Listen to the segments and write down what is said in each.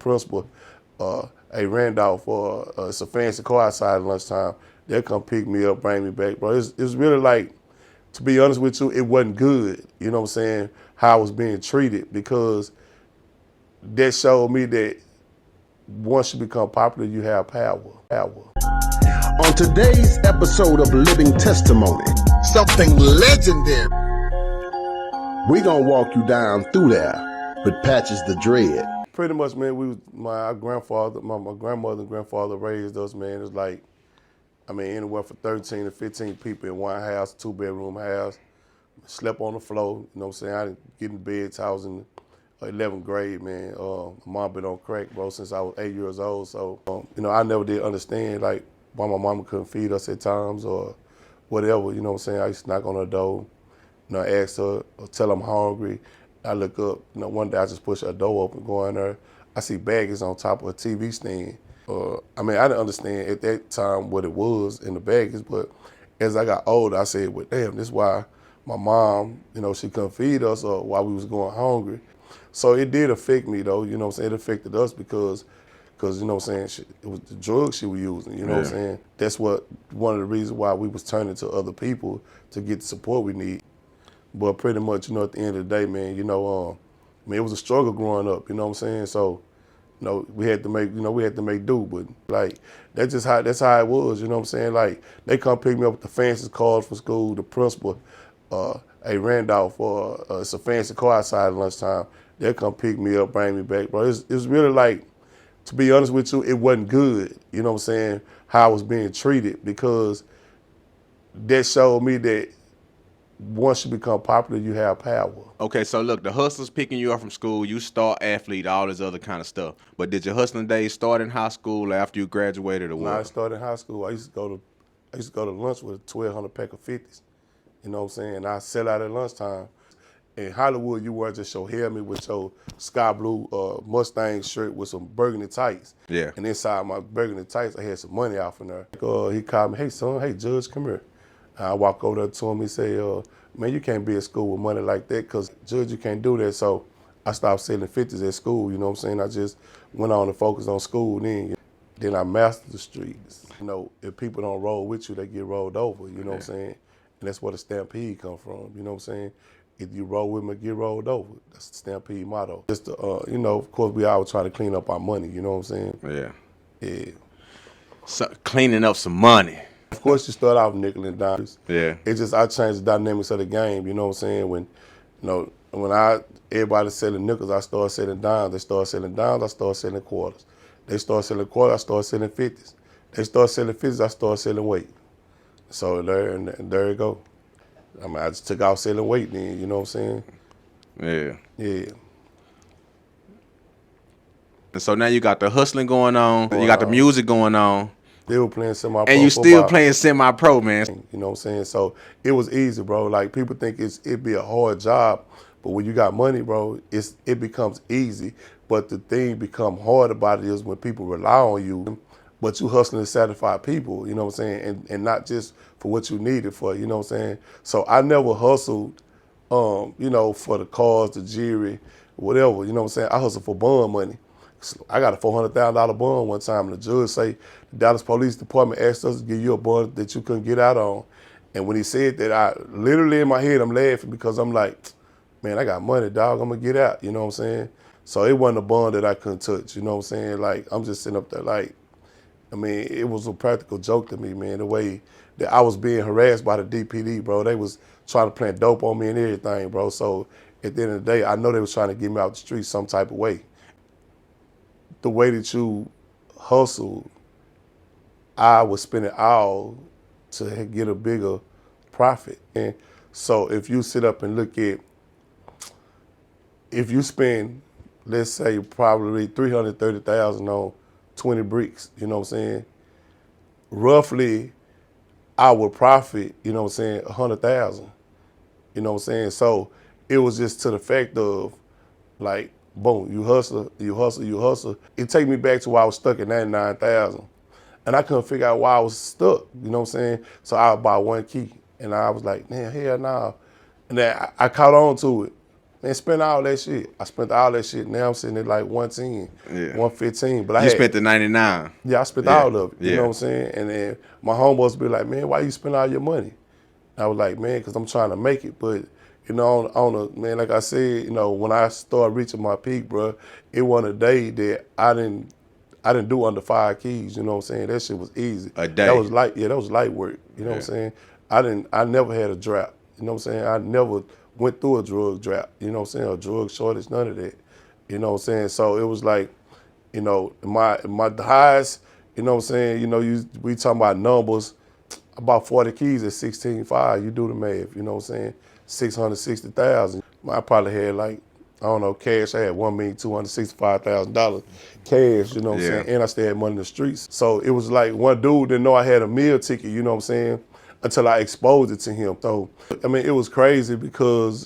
principal, hey, Randolph, it's a fancy car outside at lunchtime. They'll come pick me up, bring me back, bro. It's really like, to be honest with you, it wasn't good, you know what I'm saying, how I was being treated, because that showed me that once you become popular, you have power. On today's episode of Living Testimony, something legendary, we gonna walk you down through there with Patches the Dread. Pretty much, man, my grandfather, my grandmother and grandfather raised us, man. It's like, I mean, anywhere from 13 to 15 people in one house, 2-bedroom house. Slept on the floor, you know what I'm saying? I didn't get in bed till I was in 11th grade, man. My mom been on crack, bro, since I was 8 years old. So, you know, I never did understand, like, why my mama couldn't feed us at times or whatever, you know what I'm saying? I used to knock on her door, you know, ask her or tell her I'm hungry. I look up, you know, one day I just push her door open, go in there. I see baggies on top of a TV stand. I mean, I didn't understand at that time what it was in the baggies, but as I got older, I said, well, damn, this is why my mom, you know, she couldn't feed us or why we was going hungry. So it did affect me, though, you know what I'm saying? It affected us because you know what I'm saying, it was the drugs she was using, you know what I'm saying? That's one of the reasons why we was turning to other people to get the support we need. But pretty much, you know, at the end of the day, man, you know, I mean, it was a struggle growing up, you know what I'm saying? So, you know, we had to make do, but like, that's how it was, you know what I'm saying? Like, they come pick me up with the fanciest cars for school, the principal, hey, Randolph, it's a fancy car outside at lunchtime. They'll come pick me up, bring me back, bro. It's really like, to be honest with you, it wasn't good, you know what I'm saying, how I was being treated, because that showed me that once you become popular, you have power. Okay, so look, the hustlers picking you up from school, you star athlete, all this other kind of stuff. But did your hustling days start in high school after you graduated or what? When I started in high school, I used to go to lunch with a 1,200 pack of 50s. You know what I'm saying? And I sell out at lunchtime. In Hollywood, you wear just your helmet with your sky blue Mustang shirt with some burgundy tights. Yeah. And inside my burgundy tights, I had some money off in there. He called me, hey son, hey Judge, come here. I walk over there to him, he say, man, you can't be at school with money like that, because Judge, you can't do that. So I stopped selling 50s at school, you know what I'm saying? I just went on to focus on school then I mastered the streets. You know, if people don't roll with you, they get rolled over, you know what I'm saying? And that's where the stampede come from, you know what I'm saying? If you roll with me, get rolled over. That's the stampede motto. Just you know, of course, we always try to clean up our money, you know what I'm saying? Yeah. Yeah. So, cleaning up some money. Of course, you start out nickel and dimes. Yeah. It's just I changed the dynamics of the game. You know what I'm saying? When, you know, everybody selling nickels, I started selling dimes. They started selling dimes, I started selling quarters. They started selling quarters, I started selling 50s. They started selling 50s, I started selling weight. So there you go. I mean, I just took out selling weight then. You know what I'm saying? Yeah. Yeah. And so now you got the hustling going on. You got the music going on. Still playing semi-pro And you football. still playing semi-pro, man. You know what I'm saying? So it was easy, bro. Like, people think it'd be a hard job, but when you got money, bro, it becomes easy. But the thing become hard about it is when people rely on you, but you hustling to satisfy people, you know what I'm saying? And not just for what you need it for, you know what I'm saying? So I never hustled, you know, for the cars, the jewelry, whatever, you know what I'm saying? I hustled for bond money. I got a $400,000 bond one time, and the judge say the Dallas Police Department asked us to give you a bond that you couldn't get out on. And when he said that, I literally in my head, I'm laughing, because I'm like, man, I got money, dog, I'm gonna get out, you know what I'm saying? So it wasn't a bond that I couldn't touch, you know what I'm saying? Like, I'm just sitting up there like, I mean, it was a practical joke to me, man, the way that I was being harassed by the DPD, bro. They was trying to plant dope on me and everything, bro. So at the end of the day, I know they was trying to get me out the street some type of way. The way that you hustle, I was spending all to get a bigger profit. And so if you sit up and look at, if you spend, let's say, probably $330,000 on 20 bricks, you know what I'm saying? Roughly, I would profit, you know what I'm saying, 100,000. You know what I'm saying? So it was just to the fact of, like, boom, you hustle. It take me back to where I was stuck at 99,000. And I couldn't figure out why I was stuck, you know what I'm saying? So I would buy one key. And I was like, man, hell no. And then I caught on to it. Man, spent all that shit. I spent all that shit. Now I'm sitting at like 110, Yeah. 115. But I You had, spent the 99. yeah, I spent Yeah. all of it. You know Yeah. what I'm saying? And then my homeboys be like, man, why you spend all your money? I was like, man, because I'm trying to make it. But, you know, man, like I said, you know, when I started reaching my peak, bro, it wasn't a day that I didn't do under 5 keys. You know what I'm saying? That shit was easy. A That day. was light. Yeah, that was light work. You know what I'm saying? I never had a drought. You know what I'm saying? I never went through a drug drought. You know what I'm saying? A drug shortage, none of that. You know what I'm saying? So it was like, you know, my highs, you know what I'm saying? You know, we talking about numbers, about 40 keys at 16.5. You do the math, you know what I'm saying? 660,000. I probably had like, I don't know, cash. I had $1,265,000 cash, you know what I'm Yeah. saying? And I still had money in the streets. So it was like one dude didn't know I had a meal ticket, you know what I'm saying? Until I exposed it to him. So, I mean, it was crazy because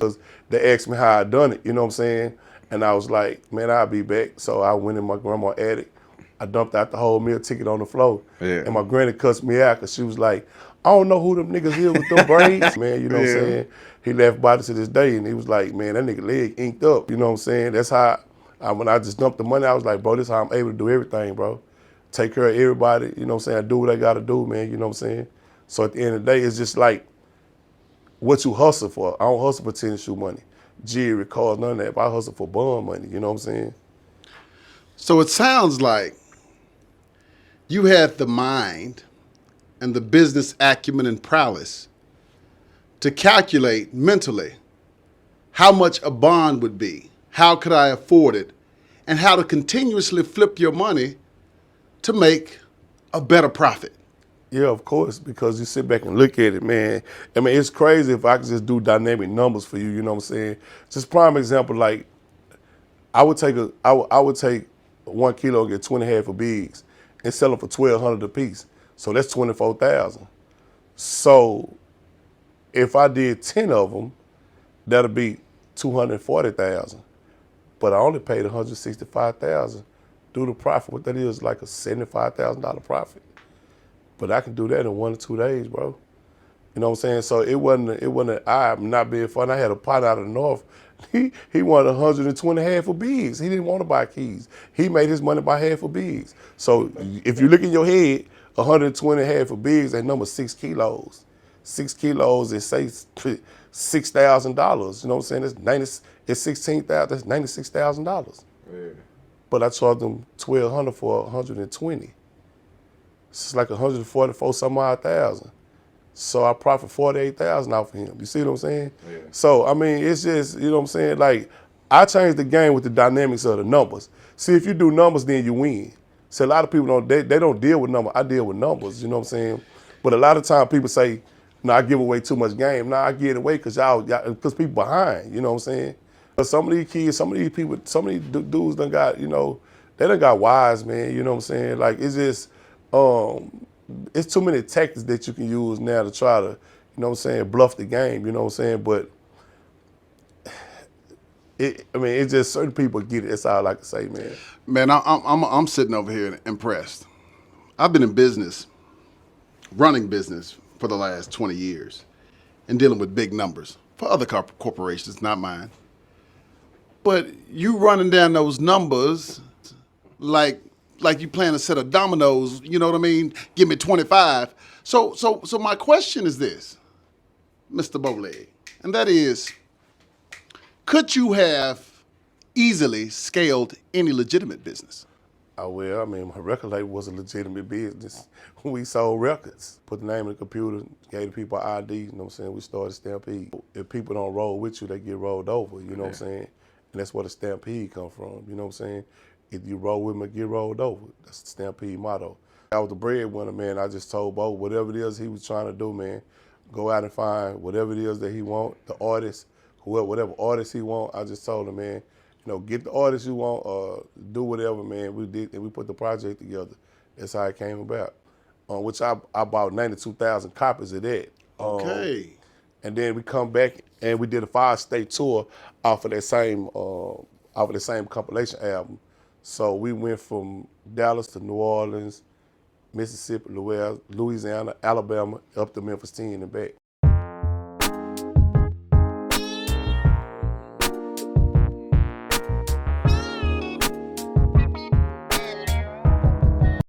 they asked me how I done it, you know what I'm saying? And I was like, man, I'll be back. So I went in my grandma's attic. I dumped out the whole meal ticket on the floor. Yeah. And my granny cussed me out because she was like, I don't know who them niggas is with them braids. Man, you know what I'm saying? He left body to this day and he was like, man, that nigga leg inked up. You know what I'm saying? That's how, when I just dumped the money, I was like, bro, this is how I'm able to do everything, bro. Take care of everybody, you know what I'm saying? I do what I gotta do, man, you know what I'm saying? So at the end of the day, it's just like what you hustle for. I don't hustle for tennis shoe money, jewelry, cars, none of that. But I hustle for bond money, you know what I'm saying? So it sounds like you had the mind and the business acumen and prowess to calculate mentally how much a bond would be, how could I afford it, and how to continuously flip your money to make a better profit. Yeah, of course, because you sit back and look at it, man. I mean, it's crazy if I could just do dynamic numbers for you, you know what I'm saying? Just prime example, like I would take 1 kilo and get 20 half of bigs and sell them for 1,200 a piece. So that's 24,000. So if I did 10 of them, that'll be 240,000. But I only paid 165,000. Do the profit. What that is, like a $75,000 profit. But I can do that in 1 or 2 days, bro. You know what I'm saying? So I'm not being funny. I had a partner out of the north. He wanted 120 half of bigs. He didn't want to buy keys. He made his money by half of bigs. So if you look in your head, 120 half of bigs, that number 6 kilos. 6 kilos is say $6,000. You know what I'm saying? It's 16,000. That's $96,000. Yeah. But I charged them 1,200 for 120. It's like 144 some odd thousand. So I profit 48,000 off of him. You see what I'm saying? Yeah. So I mean, it's just, you know what I'm saying? Like, I changed the game with the dynamics of the numbers. See, if you do numbers, then you win. See, a lot of people they don't deal with numbers. I deal with numbers. You know what I'm saying? But a lot of times people say, "No, I give away too much game." No, I give it away because people behind. You know what I'm saying? But some of these kids, some of these people, some of these dudes done got, you know, they done got wise, man. You know what I'm saying? Like, it's just. It's too many tactics that you can use now to try to, you know what I'm saying, bluff the game, you know what I'm saying? But, it's just certain people get it. That's all I can say, man. Man, I'm sitting over here impressed. I've been in business, running business for the last 20 years and dealing with big numbers for other corporations, not mine. But you running down those numbers like you playing a set of dominoes, you know what I mean? Give me 25. So my question is this, Mr. Bowleg, and that is, could you have easily scaled any legitimate business? Well, I mean, my record label was a legitimate business. We sold records, put the name in the computer, gave the people ID, you know what I'm saying? We started Stampede. If people don't roll with you, they get rolled over, you know what I'm saying? And that's where the Stampede come from, you know what I'm saying? If you roll with me, get rolled over. That's the Stampede motto. I was the breadwinner, man. I just told Bo, whatever it is he was trying to do, man, go out and find whatever it is that he want, the artist, whatever artist he want. I just told him, man, you know, get the artist you want, do whatever, man. We did, and we put the project together. That's how it came about. Which I bought 92,000 copies of that. Okay. And then we come back and we did a 5-state tour off of the same compilation album. So we went from Dallas to New Orleans, Mississippi, Louisiana, Alabama, up to Memphis 10 and back.